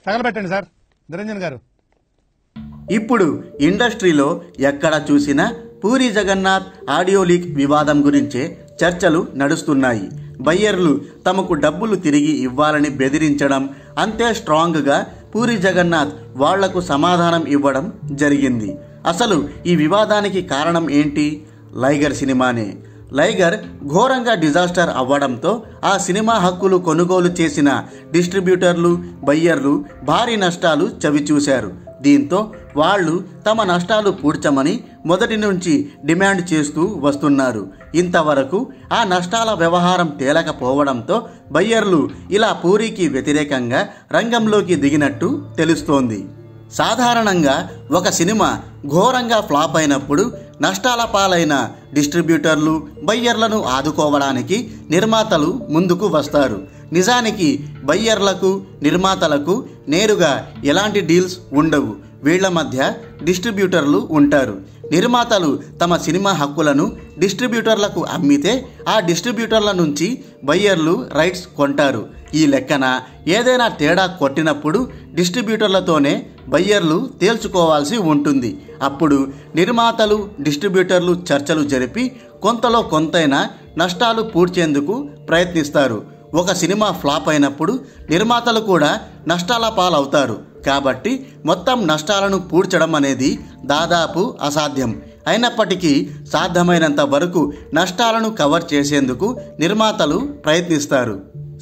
తగలబెట్టండి sir Niranjan గారు. ఇప్పుడు ఇండస్ట్రీలో ఎక్కడ చూసినా పూరి జగన్నాథ్ ఆడియో లీక్ వివాదం గురించే చర్చలు నడుస్తున్నాయి. బయ్యర్లు తమకు డబ్బులు తిరిగి ఇవ్వాలని బెదిరించడం, అంతే స్ట్రాంగ్గా పూరి జగన్నాథ్ వాళ్లకు సమాధానం ఇవ్వడం జరిగింది. అసలు ఈ వివాదానికి కారణం ఏంటి? లైగర్ సినిమానే. లైగర్ ఘోరంగా డిజాస్టర్ అవ్వడంతో ఆ సినిమా హక్కులు కొనుగోలు చేసిన డిస్ట్రిబ్యూటర్లు, బయ్యర్లు భారీ నష్టాలు చవిచూశారు. దీంతో వాళ్ళు తమ నష్టాలు పూడ్చమని మొదటి నుంచి డిమాండ్ చేస్తూ వస్తున్నారు. ఇంతవరకు ఆ నష్టాల వ్యవహారం తేలకపోవడంతో బయ్యర్లు ఇలా పూరికి వ్యతిరేకంగా రంగంలోకి దిగినట్టు తెలుస్తోంది. సాధారణంగా ఒక సినిమా ఘోరంగా ఫ్లాప్ అయినప్పుడు నష్టాల పాలైన డిస్ట్రిబ్యూటర్లు, బయ్యర్లను ఆదుకోవడానికి నిర్మాతలు ముందుకు వస్తారు. నిజానికి బయ్యర్లకు, నిర్మాతలకు నేరుగా ఎలాంటి డీల్స్ ఉండవు. వీళ్ల మధ్య డిస్ట్రిబ్యూటర్లు ఉంటారు. నిర్మాతలు తమ సినిమా హక్కులను డిస్ట్రిబ్యూటర్లకు అమ్మితే ఆ డిస్ట్రిబ్యూటర్ల నుంచి బయ్యర్లు రైట్స్ కొంటారు. ఈ లెక్కన ఏదైనా తేడా కొట్టినప్పుడు డిస్ట్రిబ్యూటర్లతోనే బయ్యర్లు తేల్చుకోవాల్సి ఉంటుంది. అప్పుడు నిర్మాతలు, డిస్ట్రిబ్యూటర్లు చర్చలు జరిపి కొంతలో కొంతైనా నష్టాలు పూడ్చేందుకు ప్రయత్నిస్తారు. ఒక సినిమా ఫ్లాప్ అయినప్పుడు నిర్మాతలు కూడా నష్టాల పాలవుతారు. కాబట్టి మొత్తం నష్టాలను పూడ్చడం అనేది దాదాపు అసాధ్యం. అయినప్పటికీ సాధ్యమైనంత వరకు నష్టాలను కవర్ చేసేందుకు నిర్మాతలు ప్రయత్నిస్తారు.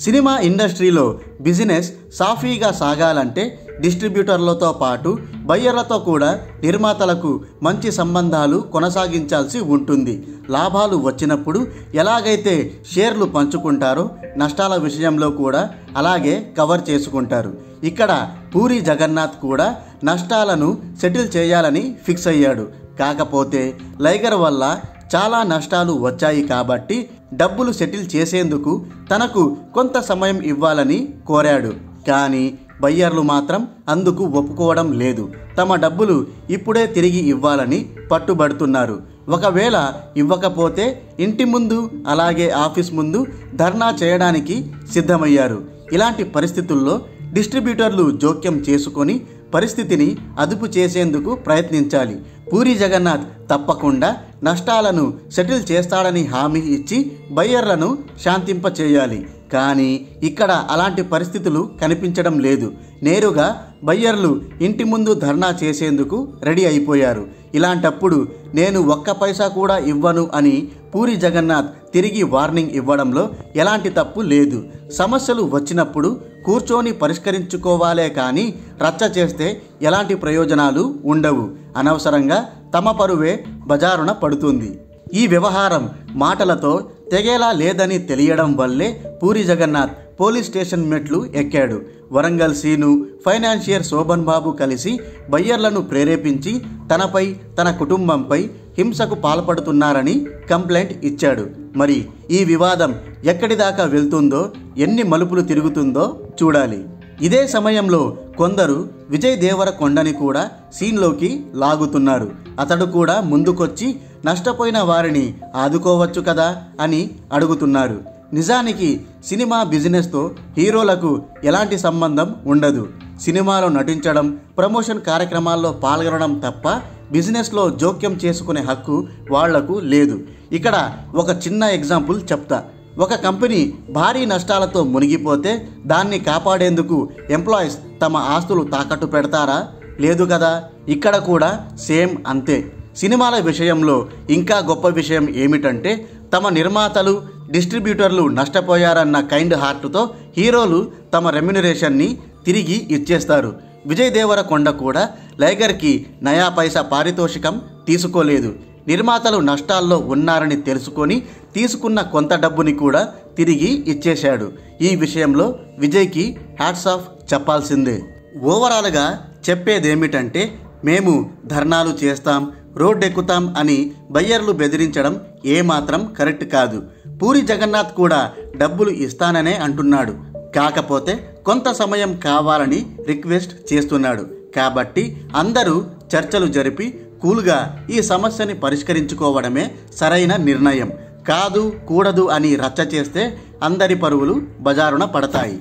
సినిమా ఇండస్ట్రీలో బిజినెస్ సాఫీగా సాగాలంటే డిస్ట్రిబ్యూటర్లతో పాటు బయ్యర్లతో కూడా నిర్మాతలకు మంచి సంబంధాలు కొనసాగించాల్సి ఉంటుంది. లాభాలు వచ్చినప్పుడు ఎలాగైతే షేర్లు పంచుకుంటారో నష్టాల విషయంలో కూడా అలాగే కవర్ చేసుకుంటారు. ఇక్కడ పూరి జగన్నాథ్ కూడా నష్టాలను సెటిల్ చేయాలని ఫిక్స్ అయ్యాడు. కాకపోతే లైగర్ వల్ల చాలా నష్టాలు వచ్చాయి కాబట్టి డబ్బులు సెటిల్ చేసేందుకు తనకు కొంత సమయం ఇవ్వాలని కోరాడు. కానీ బయ్యర్లు మాత్రం అందుకు ఒప్పుకోవడం లేదు. తమ డబ్బులు ఇప్పుడే తిరిగి ఇవ్వాలని పట్టుబడుతున్నారు. ఒకవేళ ఇవ్వకపోతే ఇంటి ముందు అలాగే ఆఫీస్ ముందు ధర్నా చేయడానికి సిద్ధమయ్యారు. ఇలాంటి పరిస్థితుల్లో డిస్ట్రిబ్యూటర్లు జోక్యం చేసుకొని పరిస్థితిని అదుపు చేసేందుకు ప్రయత్నించాలి. పూరి జగన్నాథ్ తప్పకుండా నష్టాలను సెటిల్ చేస్తాడని హామీ ఇచ్చి బయ్యర్లను శాంతింపచేయాలి. కానీ ఇక్కడ అలాంటి పరిస్థితులు కనిపించడం లేదు. నేరుగా బయ్యర్లు ఇంటి ముందు ధర్నా చేసేందుకు రెడీ అయిపోయారు. ఇలాంటప్పుడు నేను ఒక్క పైసా కూడా ఇవ్వను అని పూరి జగన్నాథ్ తిరిగి వార్నింగ్ ఇవ్వడంలో ఎలాంటి తప్పు లేదు. సమస్యలు వచ్చినప్పుడు కూర్చొని పరిష్కరించుకోవాలే కానీ రచ్చ చేస్తే ఎలాంటి ప్రయోజనాలు ఉండవు. అనవసరంగా తమ పరువే బజారున పడుతుంది. ఈ వ్యవహారం మాటలతో తెగేలా లేదని తెలియడం వల్లే పూరి జగన్నాథ్ పోలీస్ స్టేషన్ మెట్లు ఎక్కాడు. వరంగల్ సీను, ఫైనాన్షియర్ శోభన్ బాబు కలిసి బయ్యర్లను ప్రేరేపించి తనపై, తన కుటుంబంపై హింసకు పాల్పడుతున్నారని కంప్లైంట్ ఇచ్చాడు. మరి ఈ వివాదం ఎక్కడి దాకా వెళ్తుందో, ఎన్ని మలుపులు తిరుగుతుందో చూడాలి. ఇదే సమయంలో కొందరు విజయ్ దేవరకొండని కూడా సీన్లోకి లాగుతున్నారు. అతడు కూడా ముందుకొచ్చి నష్టపోయిన వారిని ఆదుకోవచ్చు కదా అని అడుగుతున్నారు. నిజానికి సినిమా బిజినెస్తో హీరోలకు ఎలాంటి సంబంధం ఉండదు. సినిమాలో నటించడం, ప్రమోషన్ కార్యక్రమాల్లో పాల్గొనడం తప్ప బిజినెస్లో జోక్యం చేసుకునే హక్కు వాళ్లకు లేదు. ఇక్కడ ఒక చిన్న ఎగ్జాంపుల్ చెప్తా. ఒక కంపెనీ భారీ నష్టాలతో మునిగిపోతే దాన్ని కాపాడేందుకు ఎంప్లాయీస్ తమ ఆస్తులు తాకట్టు పెడతారా? లేదు కదా. ఇక్కడ కూడా సేమ్ అంతే. సినిమాల విషయంలో ఇంకా గొప్ప విషయం ఏమిటంటే తమ నిర్మాతలు, డిస్ట్రిబ్యూటర్లు నష్టపోయారన్న కైండ్ హార్ట్తో హీరోలు తమ రెమ్యునరేషన్ని తిరిగి ఇచ్చేస్తారు. విజయ్ దేవరకొండ కూడా లైగర్కి నయా పైసా పారితోషికం తీసుకోలేదు. నిర్మాతలు నష్టాల్లో ఉన్నారని తెలుసుకొని తీసుకున్న కొంత డబ్బుని కూడా తిరిగి ఇచ్చేశాడు. ఈ విషయంలో విజయ్కి హ్యాట్స్ ఆఫ్ చెప్పాల్సిందే. ఓవరాల్గా చెప్పేదేమిటంటే మేము ధర్నాలు చేస్తాం, రోడ్డెక్కుతాం అని బయ్యర్లు బెదిరించడం ఏమాత్రం కరెక్ట్ కాదు. పూరి జగన్నాథ్ కూడా డబ్బులు ఇస్తాననే అంటున్నాడు. కాకపోతే కొంత సమయం కావాలని రిక్వెస్ట్ చేస్తున్నాడు. కాబట్టి అందరూ చర్చలు జరిపి కూల్గా ఈ సమస్యని పరిష్కరించుకోవడమే సరైన నిర్ణయం. కాదు, కూడదు అని రచ్చ చేస్తే అందరి పరువులు బజారున పడతాయి.